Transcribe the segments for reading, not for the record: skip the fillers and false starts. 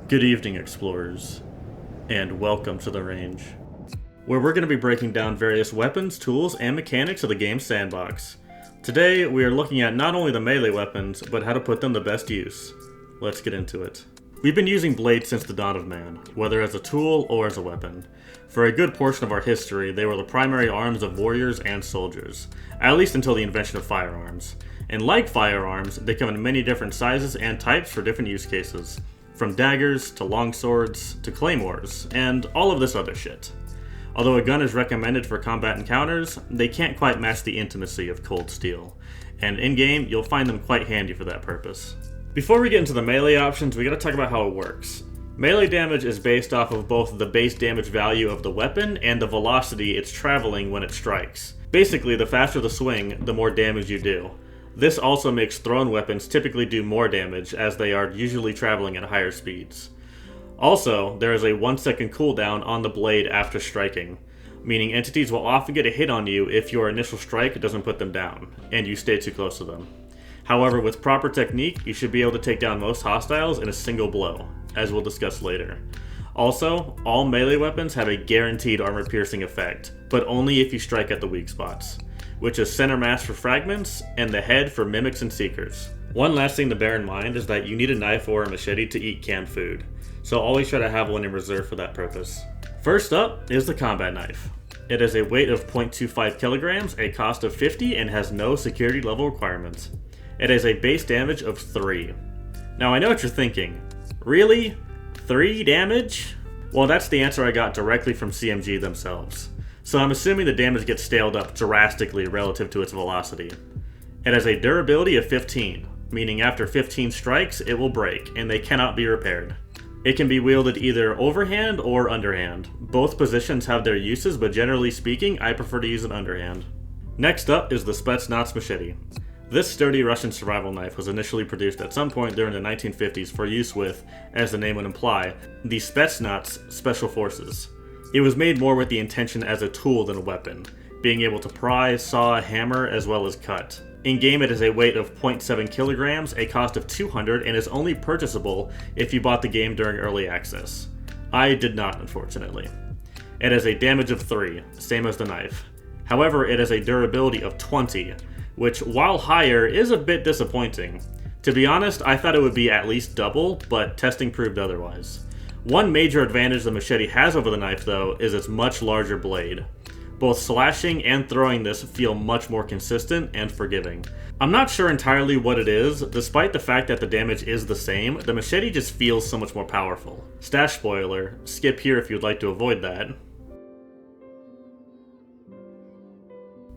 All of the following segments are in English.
Good evening, explorers, and welcome to the range, where we're going to be breaking down various weapons, tools, and mechanics of the game's sandbox. Today, we are looking at not only the melee weapons, but how to put them to best use. Let's get into it. We've been using blades since the dawn of man, whether as a tool or as a weapon. For a good portion of our history, they were the primary arms of warriors and soldiers, at least until the invention of firearms. And like firearms, they come in many different sizes and types for different use cases. From daggers, to longswords, to claymores, and all of this other shit. Although a gun is recommended for combat encounters, they can't quite match the intimacy of cold steel, and in-game, you'll find them quite handy for that purpose. Before we get into the melee options, we gotta talk about how it works. Melee damage is based off of both the base damage value of the weapon and the velocity it's traveling when it strikes. Basically, the faster the swing, the more damage you do. This also makes thrown weapons typically do more damage, as they are usually traveling at higher speeds. Also, there is a 1 second cooldown on the blade after striking, meaning entities will often get a hit on you if your initial strike doesn't put them down, and you stay too close to them. However, with proper technique, you should be able to take down most hostiles in a single blow, as we'll discuss later. Also, all melee weapons have a guaranteed armor-piercing effect, but only if you strike at the weak spots, which is center mass for fragments, and the head for mimics and seekers. One last thing to bear in mind is that you need a knife or a machete to eat canned food, so always try to have one in reserve for that purpose. First up is the combat knife. It has a weight of 0.25 kilograms, a cost of 50, and has no security level requirements. It has a base damage of 3. Now I know what you're thinking. Really? 3 damage? Well, that's the answer I got directly from CMG themselves. So I'm assuming the damage gets scaled up drastically relative to its velocity. It has a durability of 15, meaning after 15 strikes, it will break, and they cannot be repaired. It can be wielded either overhand or underhand. Both positions have their uses, but generally speaking, I prefer to use an underhand. Next up is the Spetsnaz machete. This sturdy Russian survival knife was initially produced at some point during the 1950s for use with, as the name would imply, the Spetsnaz Special Forces. It was made more with the intention as a tool than a weapon, being able to pry, saw, hammer, as well as cut. In-game it has a weight of 0.7 kilograms, a cost of 200, and is only purchasable if you bought the game during early access. I did not, unfortunately. It has a damage of 3, same as the knife. However, it has a durability of 20, which, while higher, is a bit disappointing. To be honest, I thought it would be at least double, but testing proved otherwise. One major advantage the machete has over the knife, though, is its much larger blade. Both slashing and throwing this feel much more consistent and forgiving. I'm not sure entirely what it is. Despite the fact that the damage is the same, the machete just feels so much more powerful. Stash spoiler, skip here if you'd like to avoid that.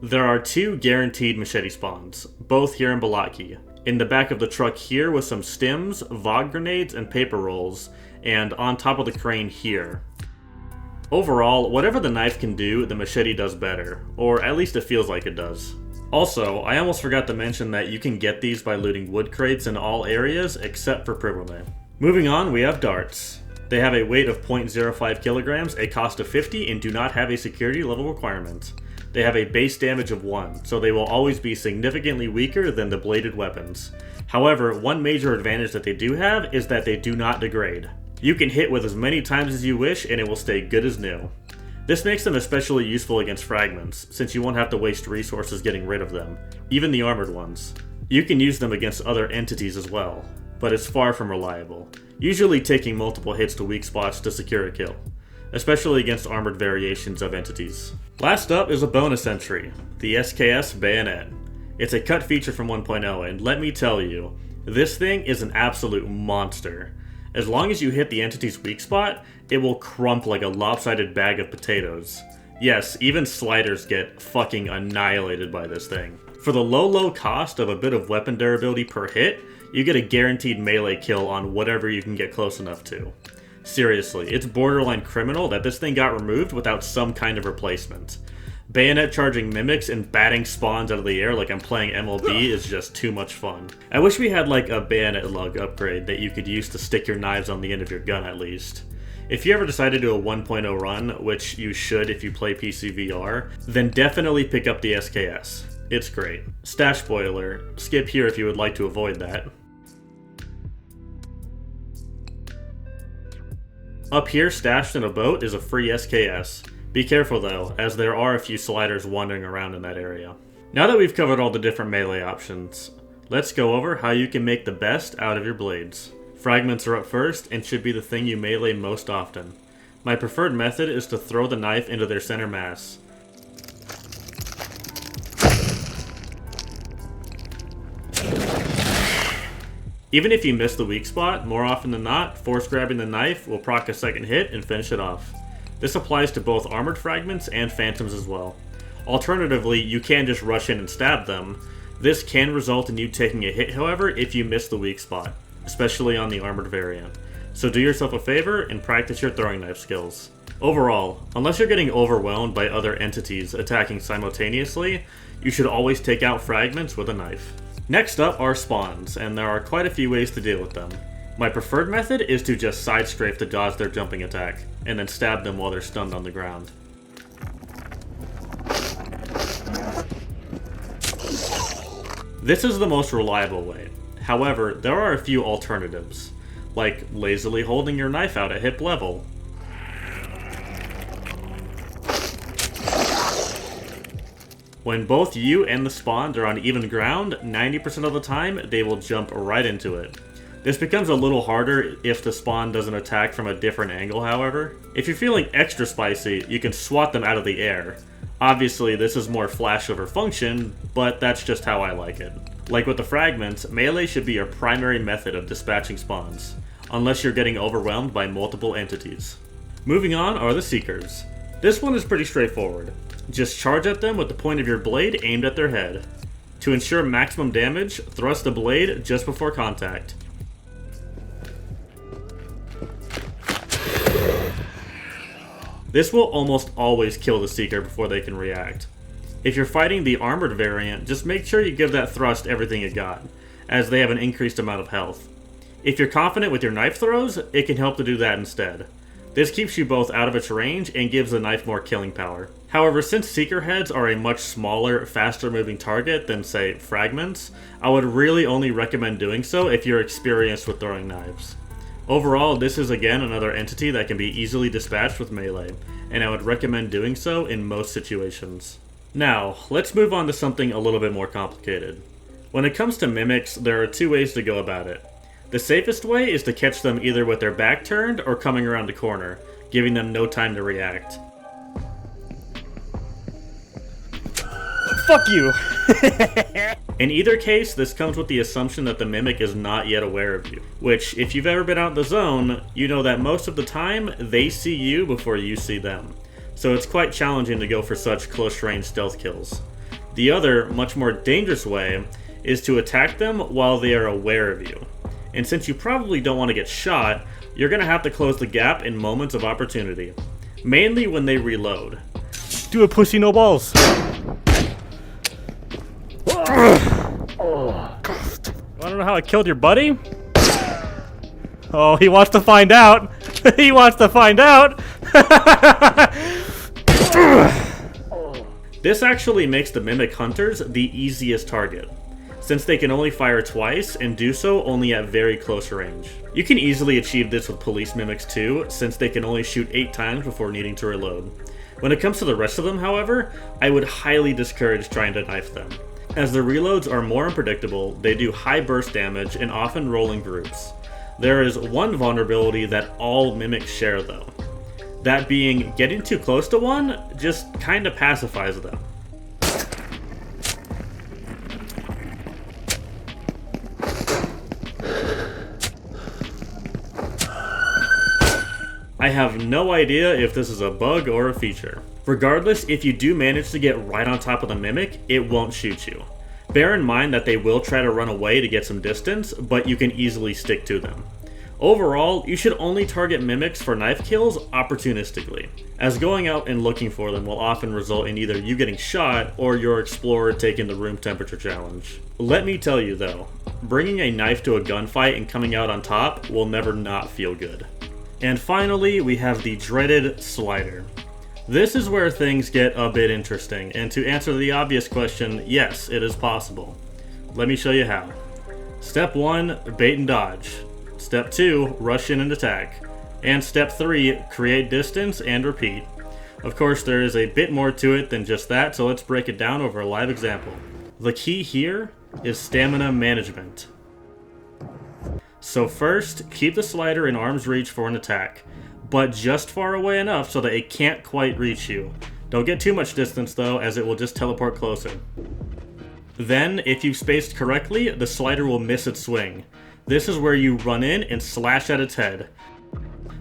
There are 2 guaranteed machete spawns, both here in Balaki. In the back of the truck here with some stims, VOG grenades, and paper rolls, and on top of the crane here. Overall, whatever the knife can do, the machete does better, or at least it feels like it does. Also, I almost forgot to mention that you can get these by looting wood crates in all areas except for Privrome. Moving on, we have darts. They have a weight of 0.05 kilograms, a cost of 50, and do not have a security level requirement. They have a base damage of 1, so they will always be significantly weaker than the bladed weapons. However, one major advantage that they do have is that they do not degrade. You can hit with as many times as you wish and it will stay good as new. This makes them especially useful against fragments, since you won't have to waste resources getting rid of them, even the armored ones. You can use them against other entities as well, but it's far from reliable, usually taking multiple hits to weak spots to secure a kill, especially against armored variations of entities. Last up is a bonus entry, the SKS Bayonet. It's a cut feature from 1.0, and let me tell you, this thing is an absolute monster. As long as you hit the entity's weak spot, it will crump like a lopsided bag of potatoes. Yes, even sliders get fucking annihilated by this thing. For the low cost of a bit of weapon durability per hit, you get a guaranteed melee kill on whatever you can get close enough to. Seriously, it's borderline criminal that this thing got removed without some kind of replacement. Bayonet charging mimics and batting spawns out of the air like I'm playing MLB is just too much fun. I wish we had like a bayonet lug upgrade that you could use to stick your knives on the end of your gun at least. If you ever decide to do a 1.0 run, which you should if you play PC VR, then definitely pick up the SKS. It's great. Stash spoiler, skip here if you would like to avoid that. Up here, stashed in a boat, is a free SKS. Be careful though, as there are a few sliders wandering around in that area. Now that we've covered all the different melee options, let's go over how you can make the best out of your blades. Fragments are up first and should be the thing you melee most often. My preferred method is to throw the knife into their center mass. Even if you miss the weak spot, more often than not, force grabbing the knife will proc a second hit and finish it off. This applies to both armored fragments and phantoms as well. Alternatively, you can just rush in and stab them. This can result in you taking a hit, however, if you miss the weak spot, especially on the armored variant. So do yourself a favor and practice your throwing knife skills. Overall, unless you're getting overwhelmed by other entities attacking simultaneously, you should always take out fragments with a knife. Next up are spawns, and there are quite a few ways to deal with them. My preferred method is to just side strafe to dodge their jumping attack, and then stab them while they're stunned on the ground. This is the most reliable way. However, there are a few alternatives, like lazily holding your knife out at hip level. When both you and the spawn are on even ground, 90% of the time, they will jump right into it. This becomes a little harder if the spawn doesn't attack from a different angle, however. If you're feeling extra spicy, you can swat them out of the air. Obviously, this is more flash over function, but that's just how I like it. Like with the fragments, melee should be your primary method of dispatching spawns, unless you're getting overwhelmed by multiple entities. Moving on are the Seekers. This one is pretty straightforward. Just charge at them with the point of your blade aimed at their head. To ensure maximum damage, thrust the blade just before contact. This will almost always kill the Seeker before they can react. If you're fighting the armored variant, just make sure you give that thrust everything you got, as they have an increased amount of health. If you're confident with your knife throws, it can help to do that instead. This keeps you both out of its range and gives the knife more killing power. However, since Seeker heads are a much smaller, faster moving target than, say, fragments, I would really only recommend doing so if you're experienced with throwing knives. Overall, this is again another entity that can be easily dispatched with melee, and I would recommend doing so in most situations. Now, let's move on to something a little bit more complicated. When it comes to mimics, there are two ways to go about it. The safest way is to catch them either with their back turned or coming around the corner, giving them no time to react. Fuck you! In either case, this comes with the assumption that the mimic is not yet aware of you, which, if you've ever been out in the zone, you know that most of the time, they see you before you see them. So it's quite challenging to go for such close-range stealth kills. The other, much more dangerous way, is to attack them while they are aware of you. And since you probably don't want to get shot, you're going to have to close the gap in moments of opportunity. Mainly when they reload. Do it, pussy, no balls! I don't know how I killed your buddy? Oh, he wants to find out! He wants to find out! This actually makes the Mimic Hunters the easiest target, since they can only fire twice and do so only at very close range. You can easily achieve this with Police Mimics too, since they can only shoot 8 times before needing to reload. When it comes to the rest of them, however, I would highly discourage trying to knife them. As the reloads are more unpredictable, they do high burst damage and often roll in groups. There is one vulnerability that all Mimics share though. That being, getting too close to one just kinda pacifies them. I have no idea if this is a bug or a feature. Regardless, if you do manage to get right on top of the Mimic, it won't shoot you. Bear in mind that they will try to run away to get some distance, but you can easily stick to them. Overall, you should only target Mimics for knife kills opportunistically, as going out and looking for them will often result in either you getting shot or your explorer taking the room temperature challenge. Let me tell you though, bringing a knife to a gunfight and coming out on top will never not feel good. And finally, we have the dreaded slider. This is where things get a bit interesting, and to answer the obvious question, yes, it is possible. Let me show you how. Step 1, bait and dodge. Step 2, rush in and attack. And step 3, create distance and repeat. Of course, there is a bit more to it than just that, so let's break it down over a live example. The key here is stamina management. So first, keep the slider in arm's reach for an attack, but just far away enough so that it can't quite reach you. Don't get too much distance though, as it will just teleport closer. Then, if you've spaced correctly, the slider will miss its swing. This is where you run in and slash at its head.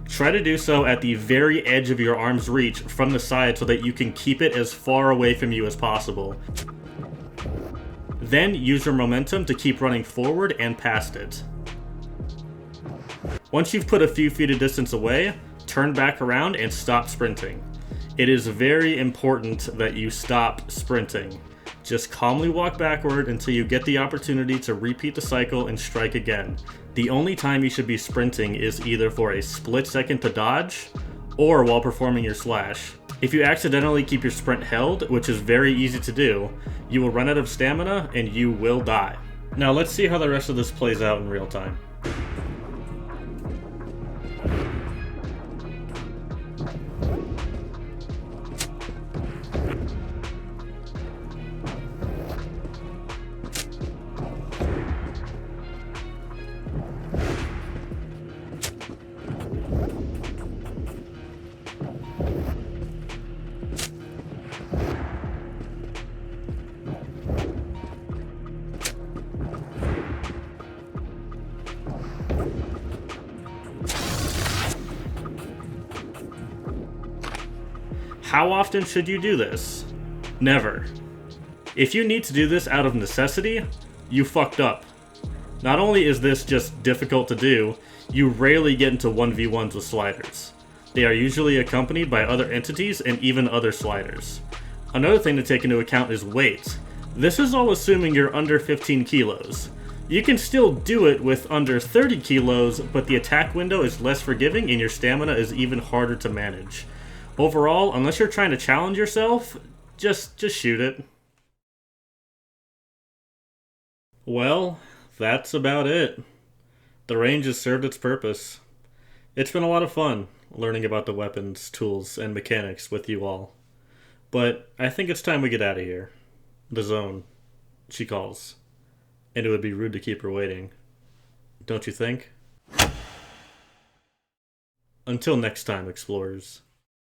Try to do so at the very edge of your arm's reach from the side so that you can keep it as far away from you as possible. Then use your momentum to keep running forward and past it. Once you've put a few feet of distance away, turn back around and stop sprinting. It is very important that you stop sprinting. Just calmly walk backward until you get the opportunity to repeat the cycle and strike again. The only time you should be sprinting is either for a split second to dodge, or while performing your slash. If you accidentally keep your sprint held, which is very easy to do, you will run out of stamina and you will die. Now let's see how the rest of this plays out in real time. How often should you do this? Never. If you need to do this out of necessity, you fucked up. Not only is this just difficult to do, you rarely get into 1v1s with sliders. They are usually accompanied by other entities and even other sliders. Another thing to take into account is weight. This is all assuming you're under 15 kilos. You can still do it with under 30 kilos, but the attack window is less forgiving and your stamina is even harder to manage. Overall, unless you're trying to challenge yourself, just shoot it. Well, that's about it. The range has served its purpose. It's been a lot of fun learning about the weapons, tools, and mechanics with you all. But I think it's time we get out of here. The zone. She calls. And it would be rude to keep her waiting. Don't you think? Until next time, explorers.